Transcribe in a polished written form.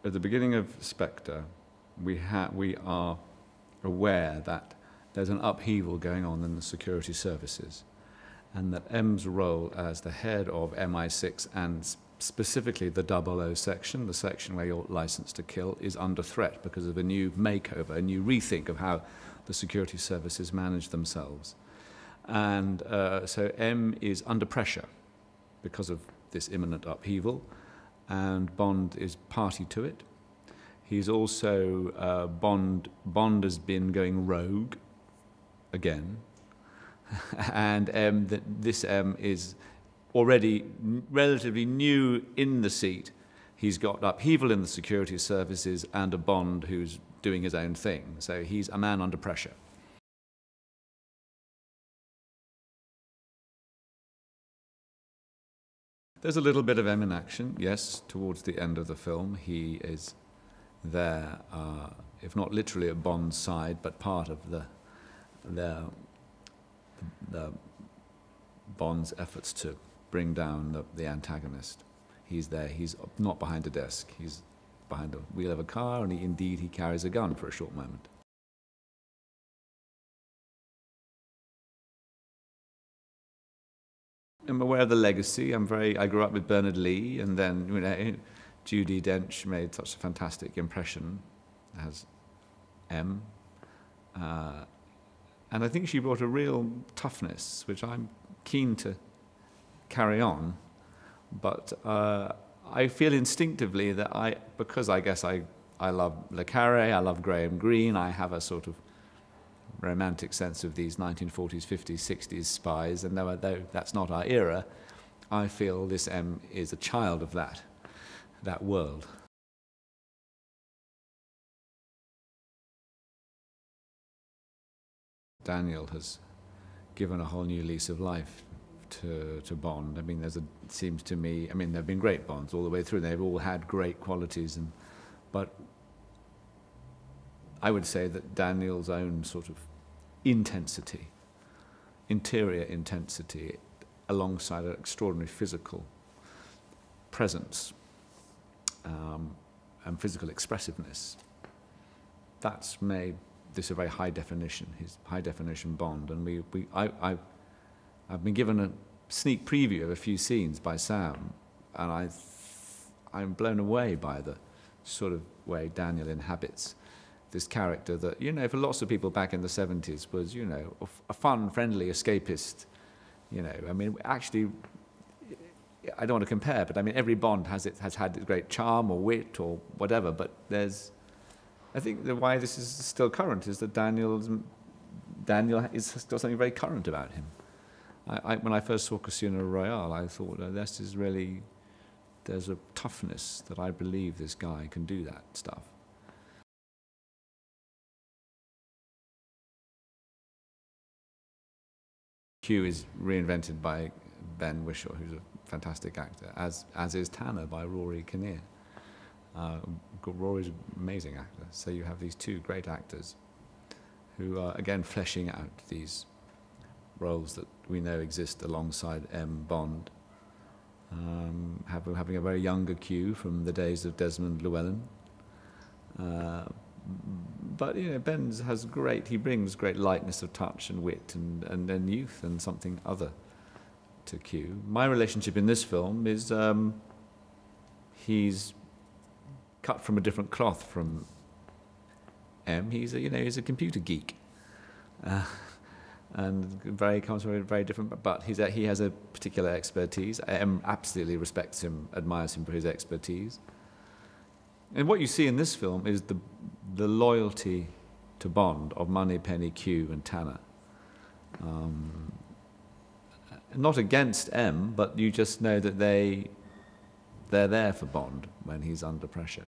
at the beginning of Spectre, we are aware that there's an upheaval going on in the security services, and that M's role as the head of MI6 and specifically the 00 section, the section where you're licensed to kill, is under threat because of a new makeover, a new rethink of how the security services manage themselves. And so M is under pressure because of this imminent upheaval, and Bond is party to it. He's also, Bond has been going rogue again, and this M is already relatively new in the seat. He's got upheaval in the security services and a Bond who's doing his own thing. So he's a man under pressure. There's a little bit of M in action, yes, towards the end of the film. He is there, if not literally at Bond's side, but part of the Bond's efforts to bring down the antagonist. He's there. He's not behind a desk. He's behind the wheel of a car, and indeed he carries a gun for a short moment. I'm aware of the legacy. I grew up with Bernard Lee, and then Judi Dench made such a fantastic impression as M. And I think she brought a real toughness, which I'm keen to carry on. But I feel instinctively that because I guess I love Le Carré, I love Graham Greene, I have a sort of romantic sense of these 1940s, 50s, 60s spies, and though that's not our era, I feel this M is a child of that world. Daniel has given a whole new lease of life to Bond. I mean, it seems to me, I mean, there have been great Bonds all the way through. They've all had great qualities, but I would say that Daniel's own sort of intensity, interior intensity, alongside an extraordinary physical presence and physical expressiveness, that's made this a very high definition, his high definition Bond. And I've been given a sneak preview of a few scenes by Sam, and I'm blown away by the sort of way Daniel inhabits this character that, for lots of people back in the 70s was, a fun, friendly, escapist, I mean, actually, I don't want to compare, but I mean, every Bond has had great charm or wit or whatever, but I think why this is still current is that Daniel has got something very current about him. When I first saw Casino Royale, I thought, this is really, there's a toughness that I believe this guy can do that stuff. Q is reinvented by Ben Whishaw, who's a fantastic actor, as is Tanner by Rory Kinnear. Rory's an amazing actor. So you have these two great actors who are, again, fleshing out these roles that we know exist alongside M. Bond. Having a very younger Q from the days of Desmond Llewellyn. But Ben he brings great lightness of touch and wit and youth and something other to Q. My relationship in this film is he's cut from a different cloth from M. He's a computer geek, and comes from a very different. But he has a particular expertise. M absolutely respects him, admires him for his expertise. And what you see in this film is the loyalty to Bond of Moneypenny, Q, and Tanner. Not against M, but you just know that they're there for Bond when he's under pressure.